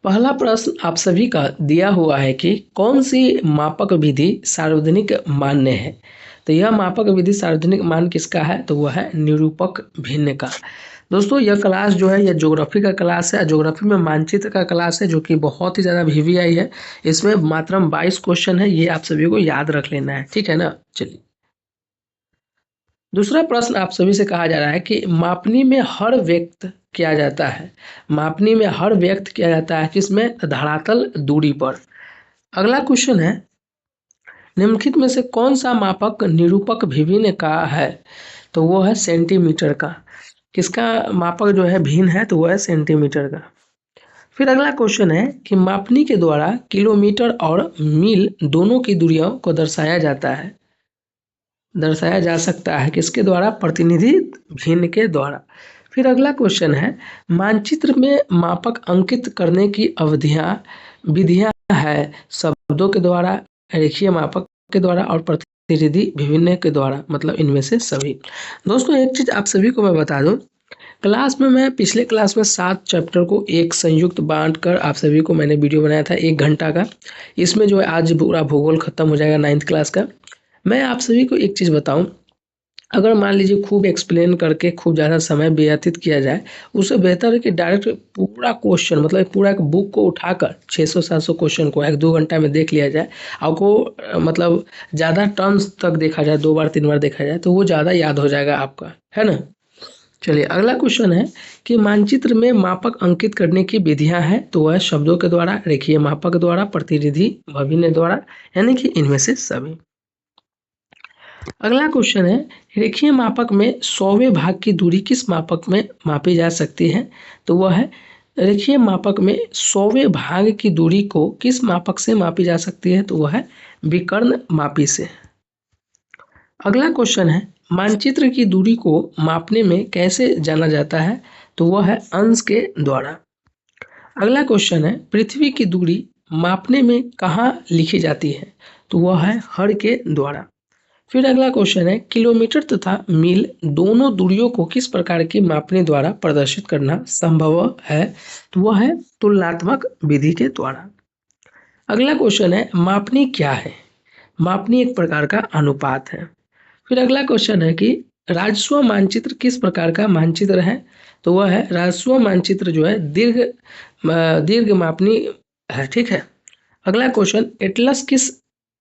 पहला प्रश्न आप सभी का दिया हुआ है कि कौन सी मापक विधि सार्वजनिक मान्य है। तो यह मापक विधि सार्वजनिक मान्य किसका है, तो वह है निरूपक भिन्न का। दोस्तों यह क्लास जो है यह ज्योग्राफी का क्लास है। ज्योग्राफी में मानचित्र का क्लास है जो कि बहुत ही ज़्यादा वीवीआई है। इसमें मात्र 22 क्वेश्चन है, ये आप सभी को याद रख लेना है, ठीक है ना। चलिए दूसरा प्रश्न आप सभी से कहा जा रहा है कि मापनी में हर व्यक्त किया जाता है। मापनी में हर व्यक्त किया जाता है किसमें, धरातल दूरी पर। अगला क्वेश्चन है निम्नलिखित में से कौन सा मापक निरूपक भिन्न का है, तो वो है सेंटीमीटर का। किसका मापक जो है भिन्न है, तो वो है सेंटीमीटर का। फिर अगला क्वेश्चन है कि मापनी के द्वारा किलोमीटर और मील दोनों की दूरियों को दर्शाया जा सकता है किसके द्वारा, प्रतिनिधि भिन्न के द्वारा। फिर अगला क्वेश्चन है मानचित्र में मापक अंकित करने की विधियां है शब्दों के द्वारा, रेखीय मापक के द्वारा और प्रतिनिधि विभिन्न के द्वारा, मतलब इनमें से सभी। दोस्तों एक चीज आप सभी को मैं बता दूं, क्लास में मैं पिछले क्लास में 7 चैप्टर को एक संयुक्त बांट कर आप सभी को मैंने वीडियो बनाया था 1 घंटा का। इसमें जो है आज पूरा भूगोल खत्म हो जाएगा 9th क्लास का। मैं आप सभी को एक चीज़ बताऊं, अगर मान लीजिए खूब एक्सप्लेन करके खूब ज़्यादा समय व्यतीत किया जाए, उससे बेहतर है कि डायरेक्ट पूरा क्वेश्चन मतलब पूरा एक बुक को उठाकर 600-700 क्वेश्चन को 1-2 घंटा में देख लिया जाए। आपको मतलब ज़्यादा टर्म्स तक देखा जाए, 2 बार 3 बार देखा जाए, तो वो ज़्यादा याद हो जाएगा आपका, है ना। चलिए अगला क्वेश्चन है कि मानचित्र में मापक अंकित करने की विधियां हैं, तो वह शब्दों के द्वारा, रेखीय मापक द्वारा, प्रतिनिधि विभिन्न द्वारा, यानी कि इनमें से सभी। अगला क्वेश्चन है रेखीय मापक में 100वें भाग की दूरी किस मापक में मापी जा सकती है, तो वह है रेखीय मापक में 100वें भाग की दूरी को किस मापक से मापी जा सकती है, तो वह है विकर्ण मापी से। अगला क्वेश्चन है मानचित्र की दूरी को मापने में कैसे जाना जाता है, तो वह है अंश के द्वारा। अगला क्वेश्चन है पृथ्वी की दूरी मापने में कहाँ लिखी जाती है, तो वह है हर के द्वारा। फिर अगला क्वेश्चन है किलोमीटर तथा मील दोनों दूरियों को किस प्रकार की मापने द्वारा प्रदर्शित करना संभव है, तो वह है तुलनात्मक विधि के द्वारा। अगला क्वेश्चन है मापनी क्या है, मापनी एक प्रकार का अनुपात है। फिर अगला क्वेश्चन है कि राजस्व मानचित्र किस प्रकार का मानचित्र है, तो वह है राजस्व मानचित्र जो है दीर्घ मापनी है, ठीक है। अगला क्वेश्चन एटलस किस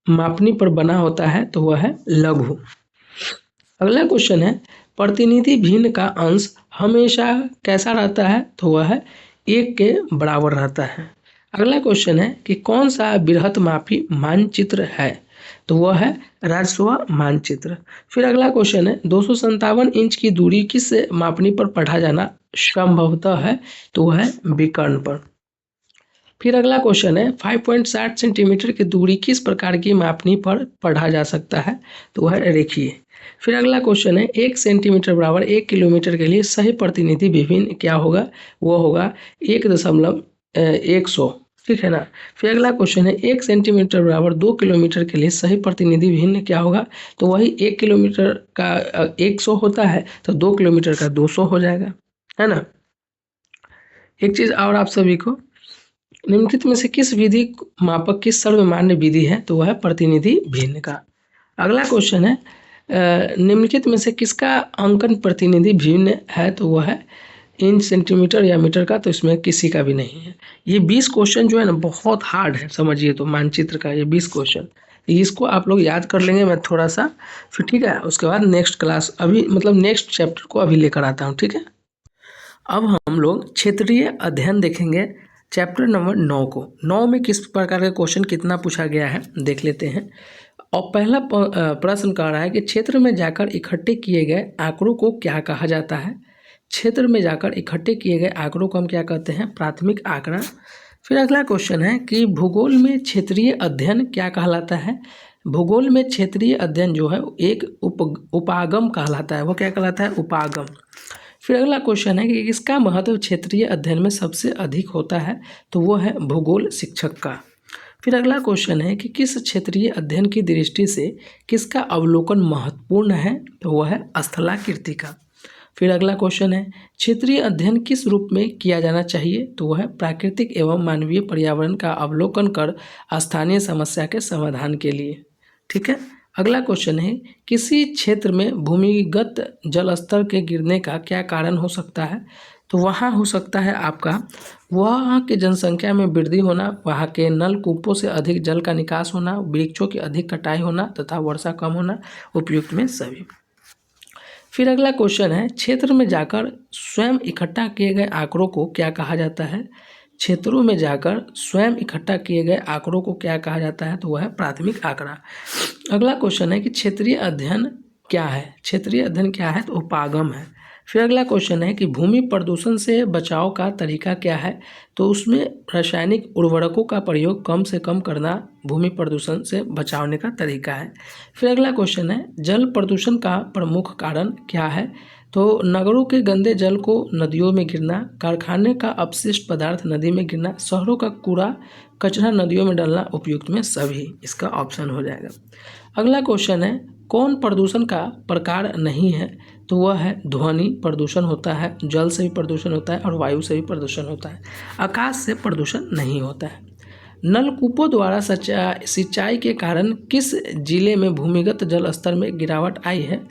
मापनी पर बना होता है, तो वह है लघु। अगला क्वेश्चन है प्रतिनिधि भिन्न का अंश हमेशा कैसा रहता है, तो वह है 1 के बराबर रहता है। अगला क्वेश्चन है कि कौन सा बृहत मापी मानचित्र है, तो वह है राजस्व मानचित्र। फिर अगला क्वेश्चन है 257 इंच की दूरी किस मापनी पर पढ़ा जाना संभवतः है, तो वह है विकर्ण पर। फिर अगला क्वेश्चन है 5.60 सेंटीमीटर की दूरी किस प्रकार की मापनी पर पढ़ा जा सकता है, तो वह है रेखीय। फिर अगला क्वेश्चन है 1 सेंटीमीटर बराबर 1 किलोमीटर के लिए सही प्रतिनिधि विभिन्न क्या होगा, वो होगा 1.100, ठीक है ना। फिर अगला क्वेश्चन है 1 सेंटीमीटर बराबर 2 किलोमीटर के लिए सही प्रतिनिधि भिन्न क्या होगा, तो वही 1 किलोमीटर का 100 होता है, तो 2 किलोमीटर का 200 हो जाएगा, है ना। एक चीज़ और आप सभी को, निम्नलिखित में से किस विधि मापक की सर्वमान्य विधि है, तो वह है प्रतिनिधि भिन्न का। अगला क्वेश्चन है निम्नलिखित में से किसका अंकन प्रतिनिधि भिन्न है, तो वह है इंच, सेंटीमीटर या मीटर का, तो इसमें किसी का भी नहीं है। ये 20 क्वेश्चन जो है ना बहुत हार्ड है, समझिए। तो मानचित्र का ये 20 क्वेश्चन, इसको आप लोग याद कर लेंगे, मैं थोड़ा सा फिर, ठीक है। उसके बाद नेक्स्ट क्लास अभी मतलब नेक्स्ट चैप्टर को अभी लेकर आता हूँ, ठीक है। अब हम लोग क्षेत्रीय अध्ययन देखेंगे चैप्टर नंबर 9 को। 9 में किस प्रकार का क्वेश्चन कितना पूछा गया है देख लेते हैं। और पहला प्रश्न कह रहा है कि क्षेत्र में जाकर इकट्ठे किए गए आंकड़ों को क्या कहा जाता है। क्षेत्र में जाकर इकट्ठे किए गए आंकड़ों को हम क्या कहते हैं, प्राथमिक आंकड़ा। फिर अगला क्वेश्चन है कि भूगोल में क्षेत्रीय अध्ययन क्या कहलाता है। भूगोल में क्षेत्रीय अध्ययन जो है एक उपागम कहलाता है, वो क्या कहलाता है, उपागम। फिर अगला क्वेश्चन है कि किसका महत्व क्षेत्रीय अध्ययन में सबसे अधिक होता है, तो वो है भूगोल शिक्षक का। फिर अगला क्वेश्चन है कि किस क्षेत्रीय अध्ययन की दृष्टि से किसका अवलोकन महत्वपूर्ण है, तो वह है स्थलाकृति का। फिर अगला क्वेश्चन है, क्षेत्रीय अध्ययन किस रूप में किया जाना चाहिए? तो वह है प्राकृतिक एवं मानवीय पर्यावरण का अवलोकन कर स्थानीय समस्या के समाधान के लिए। ठीक है। अगला क्वेश्चन है, किसी क्षेत्र में भूमिगत जल स्तर के गिरने का क्या कारण हो सकता है? तो वहाँ हो सकता है आपका वहाँ के जनसंख्या में वृद्धि होना, वहाँ के नलकूपों से अधिक जल का निकास होना, वृक्षों की अधिक कटाई होना तथा वर्षा कम होना, उपयुक्त में सभी। फिर अगला क्वेश्चन है, क्षेत्र में जाकर स्वयं इकट्ठा किए गए आंकड़ों को क्या कहा जाता है? क्षेत्रों में जाकर स्वयं इकट्ठा किए गए आंकड़ों को क्या कहा जाता है? तो वह है प्राथमिक आंकड़ा। अगला क्वेश्चन है कि क्षेत्रीय अध्ययन क्या है? क्षेत्रीय अध्ययन क्या है? तो उपागम है। फिर अगला क्वेश्चन है कि भूमि प्रदूषण से बचाव का तरीका क्या है? तो उसमें रासायनिक उर्वरकों का प्रयोग कम से कम करना भूमि प्रदूषण से बचाने का तरीका है। फिर अगला क्वेश्चन है, जल प्रदूषण का प्रमुख कारण क्या है? तो नगरों के गंदे जल को नदियों में गिरना, कारखाने का अपशिष्ट पदार्थ नदी में गिरना, शहरों का कूड़ा कचरा नदियों में डालना, उपयुक्त में सभी, इसका ऑप्शन हो जाएगा। अगला क्वेश्चन है, कौन प्रदूषण का प्रकार नहीं है? तो वह है ध्वनि प्रदूषण होता है, जल से भी प्रदूषण होता है और वायु से भी प्रदूषण होता है, आकाश से प्रदूषण नहीं होता है। नलकूपों द्वारा सिंचाई के कारण किस जिले में भूमिगत जल स्तर में गिरावट आई है?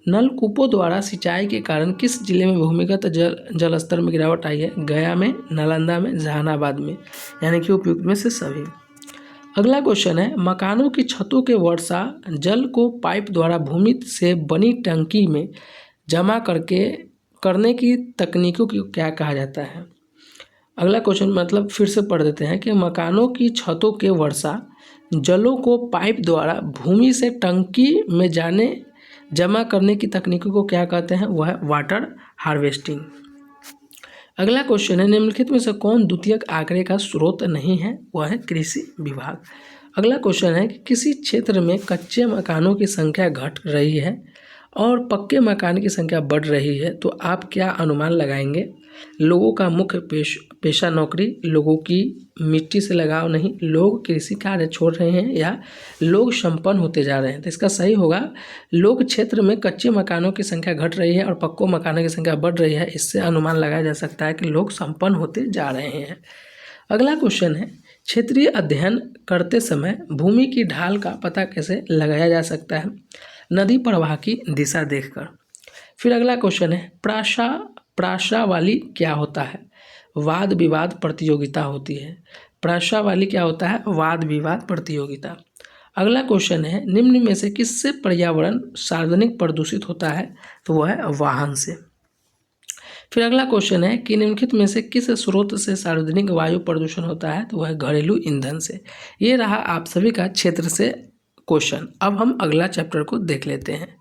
नलकूपों द्वारा सिंचाई के कारण किस जिले में भूमिगत जल स्तर में गिरावट आई है? गया में, नालंदा में, जहानाबाद में, यानी कि उपयुक्त में से सभी। अगला क्वेश्चन है, मकानों की छतों के वर्षा जल को पाइप द्वारा भूमि से बनी टंकी में जमा करने की तकनीकों को क्या कहा जाता है? अगला क्वेश्चन मतलब फिर से पढ़ देते हैं कि मकानों की छतों के वर्षा जलों को पाइप द्वारा भूमि से टंकी में जमा करने की तकनीकों को क्या कहते हैं? वह है वाटर हार्वेस्टिंग। अगला क्वेश्चन है, निम्नलिखित में से कौन द्वितीयक आंकड़े का स्रोत नहीं है? वह है कृषि विभाग। अगला क्वेश्चन है कि किसी क्षेत्र में कच्चे मकानों की संख्या घट रही है और पक्के मकान की संख्या बढ़ रही है, तो आप क्या अनुमान लगाएंगे? लोगों का मुख्य पेशा नौकरी, लोगों की मिट्टी से लगाव नहीं, लोग कृषि कार्य छोड़ रहे हैं, या लोग संपन्न होते जा रहे हैं? तो इसका सही होगा, लोग क्षेत्र में कच्चे मकानों की संख्या घट रही है और पक्कों मकानों की संख्या बढ़ रही है। इससे अनुमान लगाया जा सकता है कि लोग संपन्न होते जा रहे हैं। अगला क्वेश्चन है, क्षेत्रीय अध्ययन करते समय भूमि की ढाल का पता कैसे लगाया जा सकता है? नदी प्रवाह की दिशा देखकर। फिर अगला क्वेश्चन है, प्राशावाली क्या होता है? वाद विवाद प्रतियोगिता होती है। प्राशावाली क्या होता है? वाद विवाद प्रतियोगिता। अगला क्वेश्चन है, निम्न में से किससे पर्यावरण सार्वजनिक प्रदूषित होता है? तो वह है वाहन से। फिर अगला क्वेश्चन है कि निम्नलिखित में से किस स्रोत से सार्वजनिक वायु प्रदूषण होता है? तो वह है घरेलू ईंधन से। ये रहा आप सभी का क्षेत्र से क्वेश्चन। अब हम अगला चैप्टर को देख लेते हैं।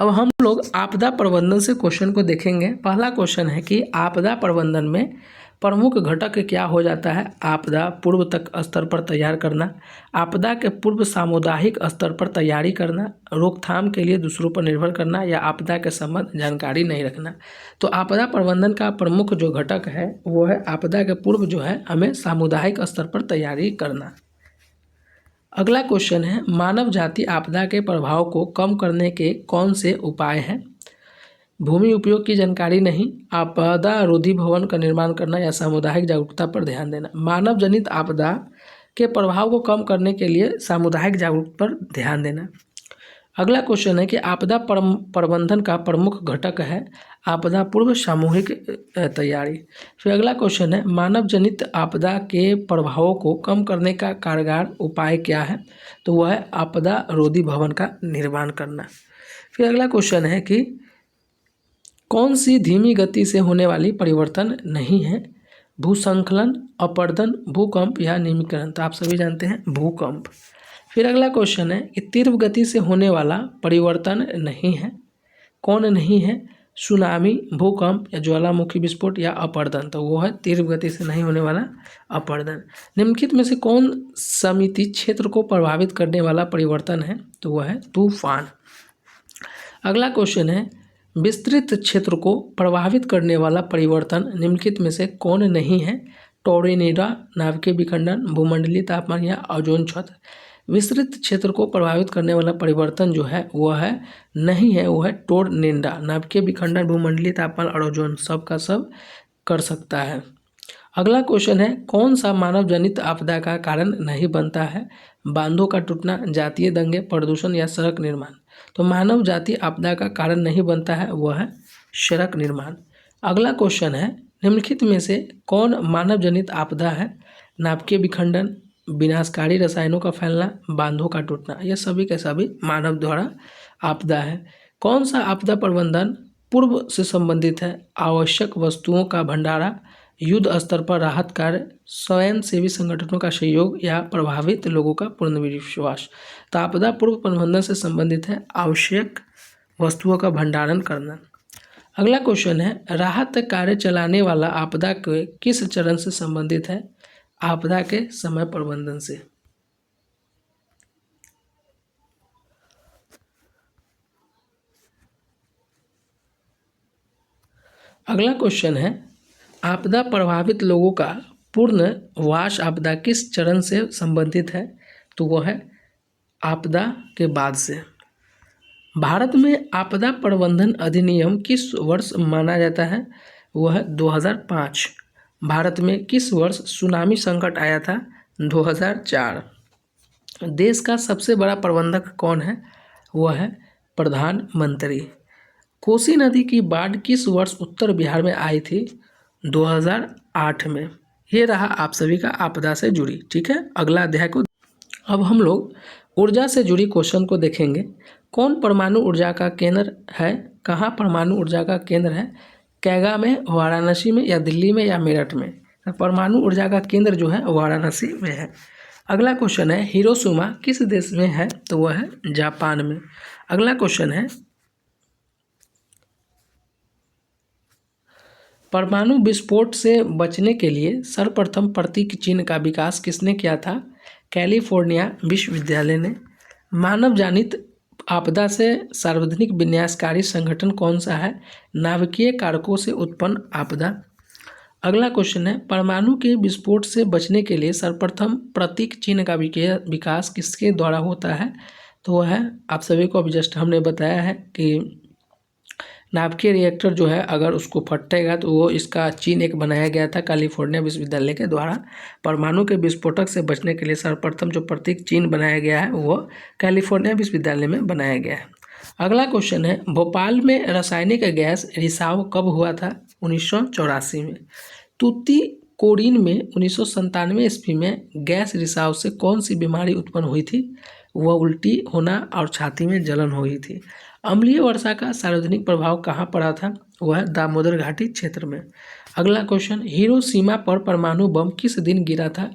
अब हम लोग आपदा प्रबंधन से क्वेश्चन को देखेंगे। पहला क्वेश्चन है कि आपदा प्रबंधन में प्रमुख घटक क्या हो जाता है? आपदा पूर्व तक स्तर पर तैयार करना, आपदा के पूर्व सामुदायिक स्तर पर तैयारी करना, रोकथाम के लिए दूसरों पर निर्भर करना, या आपदा के संबंध जानकारी नहीं रखना। तो आपदा प्रबंधन का प्रमुख जो घटक है वो है आपदा के पूर्व जो है हमें सामुदायिक स्तर पर तैयारी करना। अगला क्वेश्चन है, मानव जाति आपदा के प्रभाव को कम करने के कौन से उपाय हैं? भूमि उपयोग की जानकारी नहीं, आपदा रोधी भवन का निर्माण करना, या सामुदायिक जागरूकता पर ध्यान देना। मानव जनित आपदा के प्रभाव को कम करने के लिए सामुदायिक जागरूकता पर ध्यान देना। अगला क्वेश्चन है कि आपदा प्रबंधन का प्रमुख घटक है आपदा पूर्व सामूहिक तैयारी। फिर अगला क्वेश्चन है, मानव जनित आपदा के प्रभावों को कम करने का कारगर उपाय क्या है? तो वह है आपदा रोधी भवन का निर्माण करना। फिर अगला क्वेश्चन है कि कौन सी धीमी गति से होने वाली परिवर्तन नहीं है? भूस्खलन, अपरदन, भूकंप या निम्नीकरण। तो आप सभी जानते हैं भूकंप। फिर अगला क्वेश्चन है कि तीव्र गति से होने वाला परिवर्तन नहीं है, कौन नहीं है? सुनामी, भूकंप, या ज्वालामुखी विस्फोट, या अपरदन। तो वो है तीव्र गति से नहीं होने वाला अपरदन। निम्नलिखित में से कौन समिति क्षेत्र को प्रभावित करने वाला परिवर्तन है? तो वह है तूफान। अगला क्वेश्चन है, विस्तृत क्षेत्र को प्रभावित करने वाला परिवर्तन निम्नलिखित में से कौन नहीं है? टोर्नेडो, नाभिकीय विखंडन, भूमंडलीय तापमान, या ओजोन क्षत। विस्तृत क्षेत्र को प्रभावित करने वाला परिवर्तन जो है वह है नहीं है, वो है टोर्नेडो। नाभिकीय विखंडन, भूमंडलीय तापमान और ओजोन सब का सब कर सकता है। अगला क्वेश्चन है, कौन सा मानव जनित आपदा का कारण नहीं बनता है? बांधों का टूटना, जातीय दंगे, प्रदूषण या सड़क निर्माण। तो मानव जाति आपदा का कारण नहीं बनता है, वह है सड़क निर्माण। अगला क्वेश्चन है, निम्नलिखित में से कौन मानव जनित आपदा है? नाभिकीय विखंडन, विनाशकारी रसायनों का फैलना, बांधों का टूटना। यह सभी के सभी मानव द्वारा आपदा है। कौन सा आपदा प्रबंधन पूर्व से संबंधित है? आवश्यक वस्तुओं का भंडारा, युद्ध स्तर पर राहत कार्य, स्वयंसेवी संगठनों का सहयोग या प्रभावित लोगों का पूर्ण विश्वास। तो आपदा पूर्व प्रबंधन से संबंधित है आवश्यक वस्तुओं का भंडारण करना। अगला क्वेश्चन है, राहत कार्य चलाने वाला आपदा के किस चरण से संबंधित है? आपदा के समय प्रबंधन से। अगला क्वेश्चन है, आपदा प्रभावित लोगों का पुनर्वास आपदा किस चरण से संबंधित है? तो वह है आपदा के बाद से। भारत में आपदा प्रबंधन अधिनियम किस वर्ष माना जाता है? वह है 2005। भारत में किस वर्ष सुनामी संकट आया था? 2004। देश का सबसे बड़ा प्रबंधक कौन है? वह है प्रधानमंत्री। कोसी नदी की बाढ़ किस वर्ष उत्तर बिहार में आई थी? 2008 में। ये रहा आप सभी का आपदा से जुड़ी। ठीक है, अगला अध्याय को अब हम लोग ऊर्जा से जुड़ी क्वेश्चन को देखेंगे। कौन परमाणु ऊर्जा का केंद्र है? कहाँ परमाणु ऊर्जा का केंद्र है? कैगा में, वाराणसी में या दिल्ली में या मेरठ में? परमाणु ऊर्जा का केंद्र जो है वाराणसी में है। अगला क्वेश्चन है, हिरोशिमा किस देश में है? तो वह है जापान में। अगला क्वेश्चन है, परमाणु विस्फोट से बचने के लिए सर्वप्रथम प्रतीक चिन्ह का विकास किसने किया था? कैलिफोर्निया विश्वविद्यालय ने। मानव जनित आपदा से सार्वजनिक विनाशकारी संगठन कौन सा है? नाभिकीय कारकों से उत्पन्न आपदा। अगला क्वेश्चन है, परमाणु के विस्फोट से बचने के लिए सर्वप्रथम प्रतीक चिन्ह का विकास किसके द्वारा होता है? तो वह है, आप सभी को अभी जस्ट हमने बताया है कि नाभिकीय रिएक्टर जो है अगर उसको फटेगा तो वो इसका चिन्ह एक बनाया गया था कैलिफोर्निया विश्वविद्यालय के द्वारा। परमाणु के विस्फोटक से बचने के लिए सर्वप्रथम जो प्रतीक चिन्ह बनाया गया है वो कैलिफोर्निया विश्वविद्यालय में बनाया गया है। अगला क्वेश्चन है, भोपाल में रासायनिक गैस रिसाव कब हुआ था? 1984 में। तूतीकोरिन में 1997 ईस्वी में गैस रिसाव से कौन सी बीमारी उत्पन्न हुई थी? वह उल्टी होना और छाती में जलन हुई थी। अम्लीय वर्षा का सार्वजनिक प्रभाव कहाँ पड़ा था? वह दामोदर घाटी क्षेत्र में। अगला क्वेश्चन, हिरोशिमा पर परमाणु बम किस दिन गिरा था?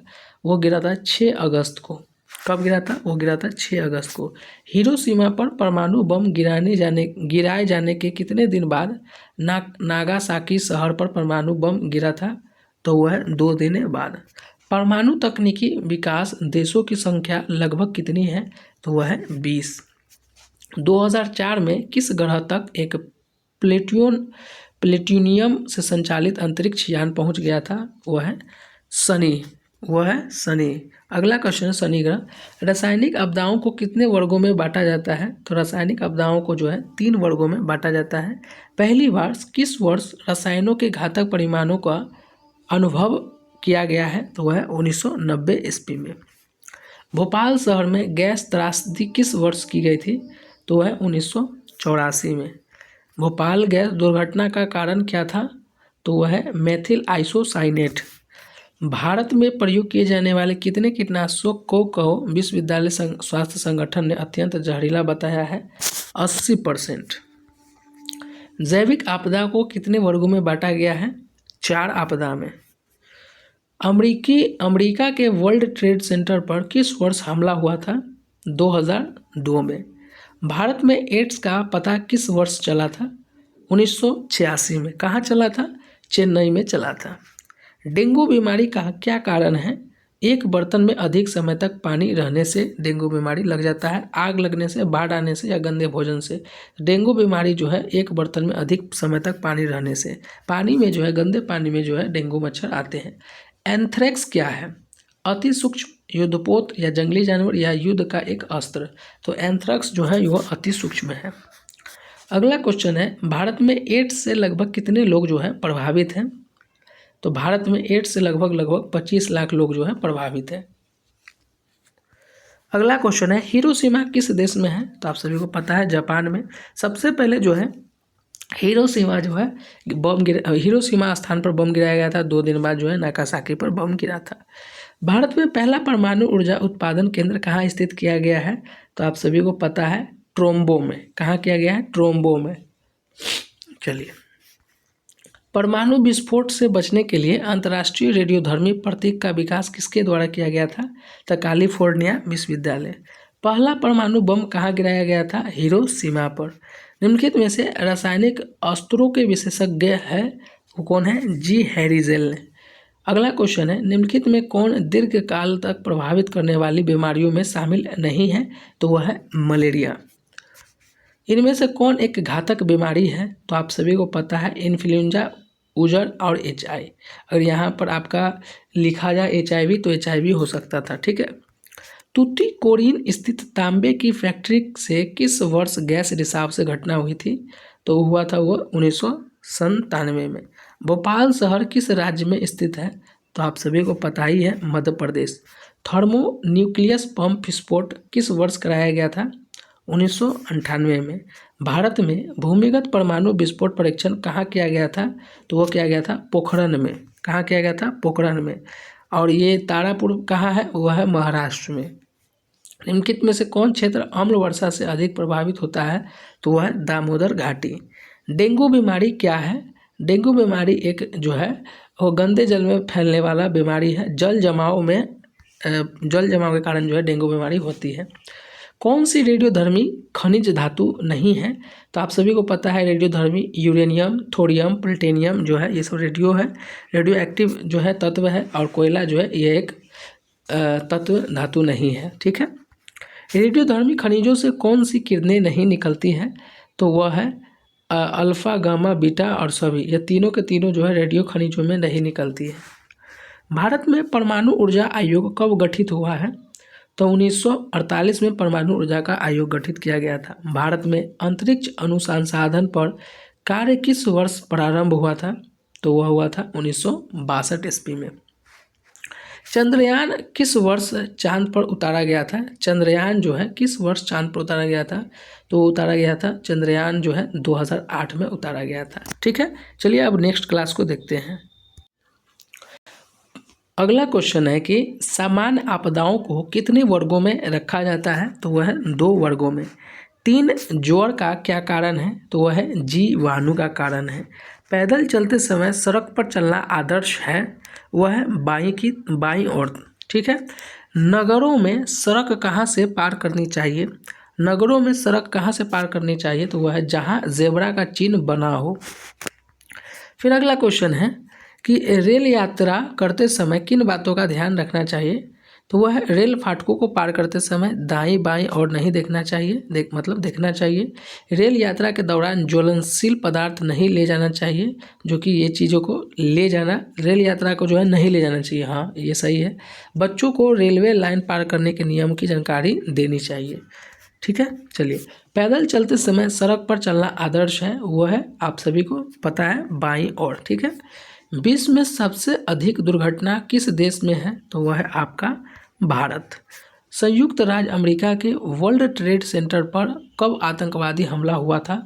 वो गिरा था 6 अगस्त को। कब गिरा था? वो गिरा था 6 अगस्त को। हिरोशिमा पर परमाणु बम गिराए जाने के कितने दिन बाद नागासाकी शहर पर परमाणु बम गिरा था? तो वह 2 दिन बाद। परमाणु तकनीकी विकास देशों की संख्या लगभग कितनी है? तो वह है 20। 2004 में किस ग्रह तक एक प्लेटूनियम से संचालित अंतरिक्ष यान पहुंच गया था? वह है शनि। अगला क्वेश्चन, शनि ग्रह। रासायनिक आपदाओं को कितने वर्गों में बांटा जाता है? तो रासायनिक आपदाओं को जो है 3 वर्गों में बांटा जाता है। पहली बार किस वर्ष रसायनों के घातक परिमाणों का अनुभव किया गया है? तो वह 1990 ईस्वी में। भोपाल शहर में गैस त्रासदी किस वर्ष की गई थी? तो वह 1984 में। भोपाल गैस दुर्घटना का कारण क्या था? तो वह है मेथिल आइसोसाइनेट। भारत में प्रयोग किए जाने वाले कितने कीटनाशकों को विश्वविद्यालय स्वास्थ्य संगठन ने अत्यंत जहरीला बताया है? 80%। जैविक आपदा को कितने वर्गों में बांटा गया है? 4 आपदा में। अमेरिका के वर्ल्ड ट्रेड सेंटर पर किस वर्ष हमला हुआ था? 2002 में। भारत में एड्स का पता किस वर्ष चला था? 1986 में। कहाँ चला था? चेन्नई में चला था। डेंगू बीमारी का क्या कारण है? एक बर्तन में अधिक समय तक पानी रहने से डेंगू बीमारी लग जाता है, आग लगने से, बाढ़ आने से या गंदे भोजन से। डेंगू बीमारी जो है एक बर्तन में अधिक समय तक पानी रहने से, पानी में जो है गंदे पानी में जो है डेंगू मच्छर आते हैं। एंथ्रेक्स क्या है? अति सूक्ष्म, युद्धपोत या जंगली जानवर या युद्ध का एक अस्त्र? तो एंथ्रेक्स जो है वो अति सूक्ष्म है। अगला क्वेश्चन है, भारत में एड्स से लगभग कितने लोग जो है प्रभावित हैं? तो भारत में एड्स से लगभग 25 लाख लोग जो है प्रभावित हैं। अगला क्वेश्चन है, हिरोशिमा किस देश में है? तो आप सभी को पता है जापान में। सबसे पहले जो है हिरोशिमा जो है हिरोशिमा स्थान पर बम गिराया गया था। 2 दिन बाद जो है नागासाकी पर बम गिरा था। भारत में पहला परमाणु ऊर्जा उत्पादन केंद्र कहाँ स्थित किया गया है? तो आप सभी को पता है ट्रोम्बो में। कहाँ किया गया है? ट्रोम्बो में। चलिए, परमाणु विस्फोट से बचने के लिए अंतर्राष्ट्रीय रेडियोधर्मी प्रतीक का विकास किसके द्वारा किया गया था? तो कैलिफोर्निया विश्वविद्यालय। पहला परमाणु बम कहाँ गिराया गया था? हिरोशिमा पर। निम्नलिखित में से रासायनिक अस्त्रों के विशेषज्ञ है वो कौन है? जी हैरिजेल ने। अगला क्वेश्चन है, निम्नलिखित में कौन दीर्घकाल तक प्रभावित करने वाली बीमारियों में शामिल नहीं है? तो वह है मलेरिया। इनमें से कौन एक घातक बीमारी है? तो आप सभी को पता है इन्फ्लुएंजा, उजड़ और HIV। अगर यहाँ पर आपका लिखा जाए HIV तो HIV हो सकता था। ठीक है। तूतीकोरिन स्थित तांबे की फैक्ट्री से किस वर्ष गैस रिसाव से घटना हुई थी? तो हुआ था वो 1997 में। भोपाल शहर किस राज्य में स्थित है? तो आप सभी को पता ही है Madhya Pradesh. Thermo nucleus pump विस्फोट किस वर्ष कराया गया था? 1998 में। भारत में भूमिगत परमाणु विस्फोट परीक्षण कहाँ किया गया था? तो वो किया गया था पोखरण में। कहाँ किया गया था? पोखरण में। और ये तारापुर कहाँ है? वह है महाराष्ट्र में। निम्नलिखित में से कौन क्षेत्र अम्ल वर्षा से अधिक प्रभावित होता है? तो वह है दामोदर घाटी। डेंगू बीमारी क्या है? डेंगू बीमारी एक जो है वो गंदे जल में फैलने वाला बीमारी है। जल जमाव के कारण जो है डेंगू बीमारी होती है। कौन सी रेडियोधर्मी खनिज धातु नहीं है? तो आप सभी को पता है रेडियोधर्मी यूरेनियम, थोरियम, प्लूटोनियम जो है ये सब रेडियो एक्टिव जो है तत्व है। और कोयला जो है ये एक तत्व धातु नहीं है। ठीक है। रेडियोधर्मी खनिजों से कौन सी किरणें नहीं निकलती हैं? तो वह है अल्फा, गामा, बीटा और सभी। ये तीनों के तीनों जो है रेडियो खनिजों में नहीं निकलती है। भारत में परमाणु ऊर्जा आयोग कब गठित हुआ है? तो 1948 में परमाणु ऊर्जा का आयोग गठित किया गया था। भारत में अंतरिक्ष अनुसंधान पर कार्य किस वर्ष प्रारंभ हुआ था? तो वह हुआ था 1962 ईस्वी में। चंद्रयान किस वर्ष चांद पर उतारा गया था? चंद्रयान जो है किस वर्ष चांद पर उतारा गया था? तो उतारा गया था चंद्रयान जो है 2008 में उतारा गया था। ठीक है। चलिए अब नेक्स्ट क्लास को देखते हैं। अगला क्वेश्चन है कि सामान्य आपदाओं को कितने वर्गों में रखा जाता है? तो वह है 2 वर्गों में। 3 ज्वर का क्या कारण है? तो वह है जीवाणु का कारण है। पैदल चलते समय सड़क पर चलना आदर्श है, वह है बाईं ओर। ठीक है। नगरों में सड़क कहाँ से पार करनी चाहिए? नगरों में सड़क कहाँ से पार करनी चाहिए? तो वह है जहाँ जेब्रा का चिन्ह बना हो। फिर अगला क्वेश्चन है कि रेल यात्रा करते समय किन बातों का ध्यान रखना चाहिए? तो वह रेल फाटकों को पार करते समय दाईं बाईं और नहीं देखना चाहिए, देखना चाहिए। रेल यात्रा के दौरान ज्वलनशील पदार्थ नहीं ले जाना चाहिए, जो कि ये चीज़ों को ले जाना रेल यात्रा को जो है नहीं ले जाना चाहिए। हाँ, ये सही है। बच्चों को रेलवे लाइन पार करने के नियम की जानकारी देनी चाहिए। ठीक है। चलिए, पैदल चलते समय सड़क पर चलना आदर्श है, वो है आप सभी को पता है बाईं ओर। ठीक है। विश्व में सबसे अधिक दुर्घटना किस देश में है? तो वह है आपका भारत। संयुक्त राज्य अमेरिका के वर्ल्ड ट्रेड सेंटर पर कब आतंकवादी हमला हुआ था?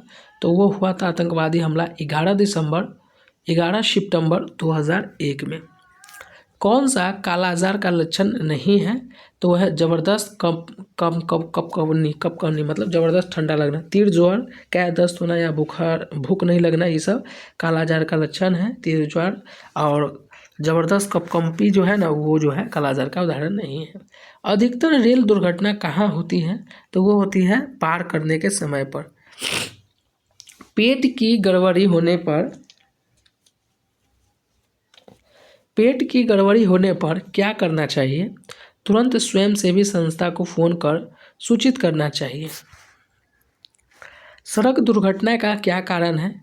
तो वो हुआ था आतंकवादी हमला 11 सितंबर 2001 में। कौन सा कालाजार का लक्षण नहीं है? तो वह है जबरदस्त कपकपनी मतलब जबरदस्त ठंडा लगना। तीर ज्वर, क्या दस्त होना या बुखार, भूख नहीं लगना, ये सब कालाजार का लक्षण है। तीर ज्वर और जबरदस्त कपकंपी जो है ना, वो जो है कालाजार का उदाहरण नहीं है। अधिकतर रेल दुर्घटना कहाँ होती है? तो वो होती है पार करने के समय पर। पेट की गड़बड़ी होने पर क्या करना चाहिए? तुरंत स्वयंसेवी संस्था को फोन कर सूचित करना चाहिए। सड़क दुर्घटना का क्या कारण है?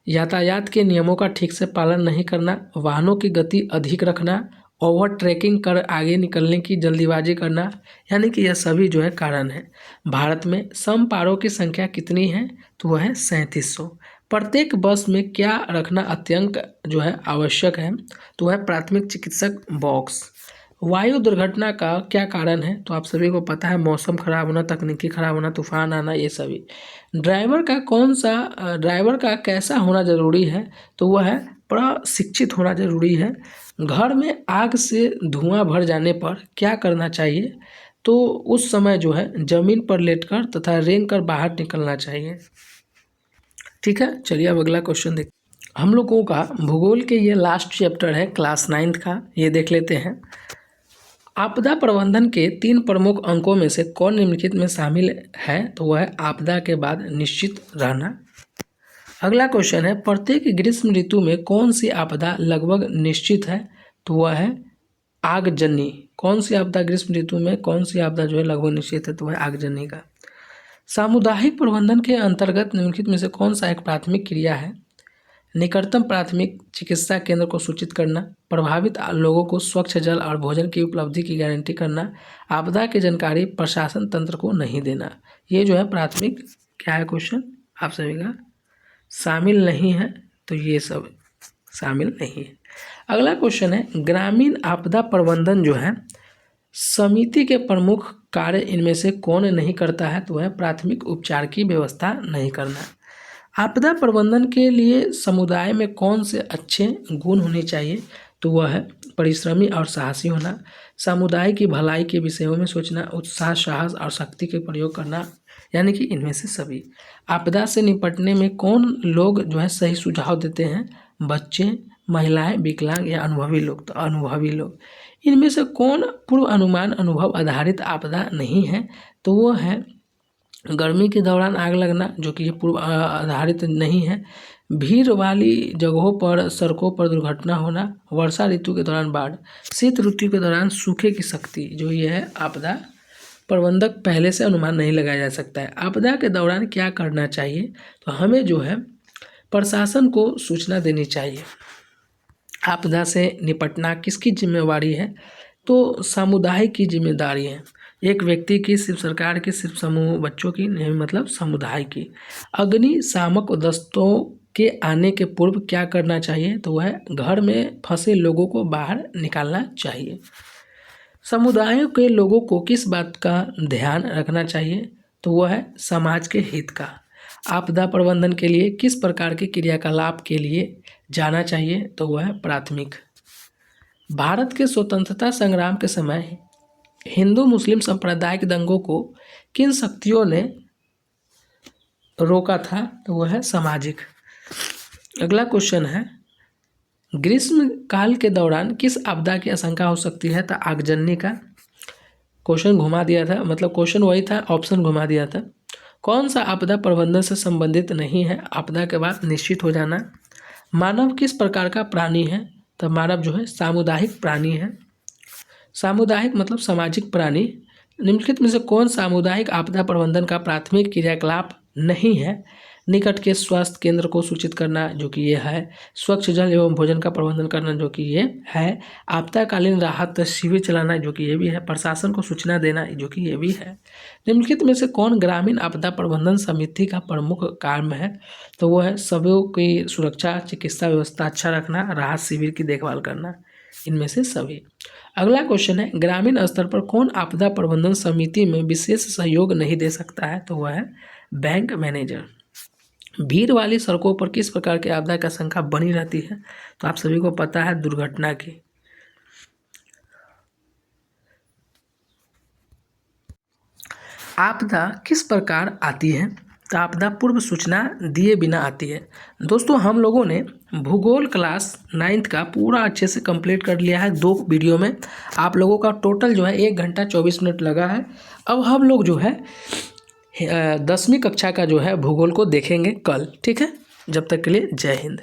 यातायात के नियमों का ठीक से पालन नहीं करना, वाहनों की गति अधिक रखना, ओवर ट्रैकिंग कर आगे निकलने की जल्दीबाजी करना, यानी कि यह सभी जो है कारण है। भारत में समपारों की संख्या कितनी है? तो वह है 3700। प्रत्येक बस में क्या रखना अत्यंत जो है आवश्यक है? तो वह प्राथमिक चिकित्सक बॉक्स। वायु दुर्घटना का क्या कारण है? तो आप सभी को पता है, मौसम खराब होना, तकनीकी खराब होना, तूफान आना, ये सभी। ड्राइवर का कैसा होना जरूरी है? तो वह है प्रशिक्षित होना जरूरी है। घर में आग से धुआं भर जाने पर क्या करना चाहिए? तो उस समय जो है जमीन पर लेटकर तथा रेंग कर बाहर निकलना चाहिए। ठीक है, चलिए अब अगला क्वेश्चन देखते हैं। हम लोगों का भूगोल के ये लास्ट चैप्टर है क्लास 9th का, ये देख लेते हैं। आपदा प्रबंधन के 3 प्रमुख अंकों में से कौन निम्नलिखित में शामिल है? तो वह है आपदा के बाद निश्चित रहना। अगला क्वेश्चन है, प्रत्येक ग्रीष्म ऋतु में कौन सी आपदा लगभग निश्चित है? तो वह है आगजनी। कौन सी आपदा ग्रीष्म ऋतु में, कौन सी आपदा जो है लगभग निश्चित है? तो वह आगजनी का। सामुदायिक प्रबंधन के अंतर्गत निम्नलिखित में से कौन सा एक प्राथमिक क्रिया है? निकटतम प्राथमिक चिकित्सा केंद्र को सूचित करना, प्रभावित लोगों को स्वच्छ जल और भोजन की उपलब्धि की गारंटी करना, आपदा की जानकारी प्रशासन तंत्र को नहीं देना। ये जो है प्राथमिक क्या है क्वेश्चन आप सभी का? शामिल नहीं है, तो ये सब शामिल नहीं है। अगला क्वेश्चन है, ग्रामीण आपदा प्रबंधन जो है समिति के प्रमुख कार्य इनमें से कौन नहीं करता है? तो वह प्राथमिक उपचार की व्यवस्था नहीं करना। आपदा प्रबंधन के लिए समुदाय में कौन से अच्छे गुण होने चाहिए? तो वह है परिश्रमी और साहसी होना, समुदाय की भलाई के विषयों में सोचना, उत्साह, साहस और शक्ति के प्रयोग करना, यानी कि इनमें से सभी। आपदा से निपटने में कौन लोग जो है सही सुझाव देते हैं? बच्चे, महिलाएं, विकलांग या अनुभवी लोग? तो अनुभवी लोग। इनमें से कौन पूर्व अनुमान अनुभव आधारित आपदा नहीं है? तो वो है गर्मी के दौरान आग लगना, जो कि ये पूर्व आधारित नहीं है। भीड़ वाली जगहों पर सड़कों पर दुर्घटना होना, वर्षा ऋतु के दौरान बाढ़, शीत ऋतु के दौरान सूखे की शक्ति, जो ये है आपदा प्रबंधक पहले से अनुमान नहीं लगाया जा सकता है। आपदा के दौरान क्या करना चाहिए? तो हमें जो है प्रशासन को सूचना देनी चाहिए। आपदा से निपटना किसकी जिम्मेवारी है? तो समुदाय की जिम्मेदारी है। एक व्यक्ति की, सिर्फ सरकार की, सिर्फ समूह बच्चों की नहीं, मतलब समुदाय की। अग्निशामक दस्तों के आने के पूर्व क्या करना चाहिए? तो वह घर में फंसे लोगों को बाहर निकालना चाहिए। समुदायों के लोगों को किस बात का ध्यान रखना चाहिए? तो वह है समाज के हित का। आपदा प्रबंधन के लिए किस प्रकार के क्रियाकलाप के लिए जाना चाहिए? तो वह है प्राथमिक। भारत के स्वतंत्रता संग्राम के समय हिंदू मुस्लिम सांप्रदायिक दंगों को किन शक्तियों ने रोका था? तो वह है सामाजिक। अगला क्वेश्चन है, ग्रीष्म काल के दौरान किस आपदा की आशंका हो सकती है? तो आगजनी का। क्वेश्चन घुमा दिया था, मतलब क्वेश्चन वही था, ऑप्शन घुमा दिया था। कौन सा आपदा प्रबंधन से संबंधित नहीं है? आपदा के बाद निश्चित हो जाना। मानव किस प्रकार का प्राणी है? तो मानव जो है सामुदायिक प्राणी है। सामुदायिक मतलब सामाजिक प्राणी। निम्नलिखित में से कौन सामुदायिक आपदा प्रबंधन का प्राथमिक क्रियाकलाप नहीं है? निकट के स्वास्थ्य केंद्र को सूचित करना, जो कि ये है। स्वच्छ जल एवं भोजन का प्रबंधन करना, जो कि ये है। आपदाकालीन राहत शिविर चलाना, जो कि ये भी है। प्रशासन को सूचना देना, जो कि ये भी है। निम्नलिखित में से कौन ग्रामीण आपदा प्रबंधन समिति का प्रमुख काम है? तो वो है सबों की सुरक्षा, चिकित्सा व्यवस्था अच्छा रखना, राहत शिविर की देखभाल करना, इनमें से सभी। अगला क्वेश्चन है, ग्रामीण स्तर पर कौन आपदा प्रबंधन समिति में विशेष सहयोग नहीं दे सकता है? तो वह है बैंक मैनेजर। भीड़ वाली सड़कों पर किस प्रकार की आपदा की आशंका बनी रहती है? तो आप सभी को पता है, दुर्घटना की। आपदा किस प्रकार आती है? तो आपदा पूर्व सूचना दिए बिना आती है। दोस्तों, हम लोगों ने भूगोल क्लास 9th का पूरा अच्छे से कंप्लीट कर लिया है 2 वीडियो में। आप लोगों का टोटल जो है 1 घंटा 24 मिनट लगा है। अब हम लोग जो है 10वीं कक्षा का जो है भूगोल को देखेंगे कल। ठीक है, जब तक के लिए जय हिंद।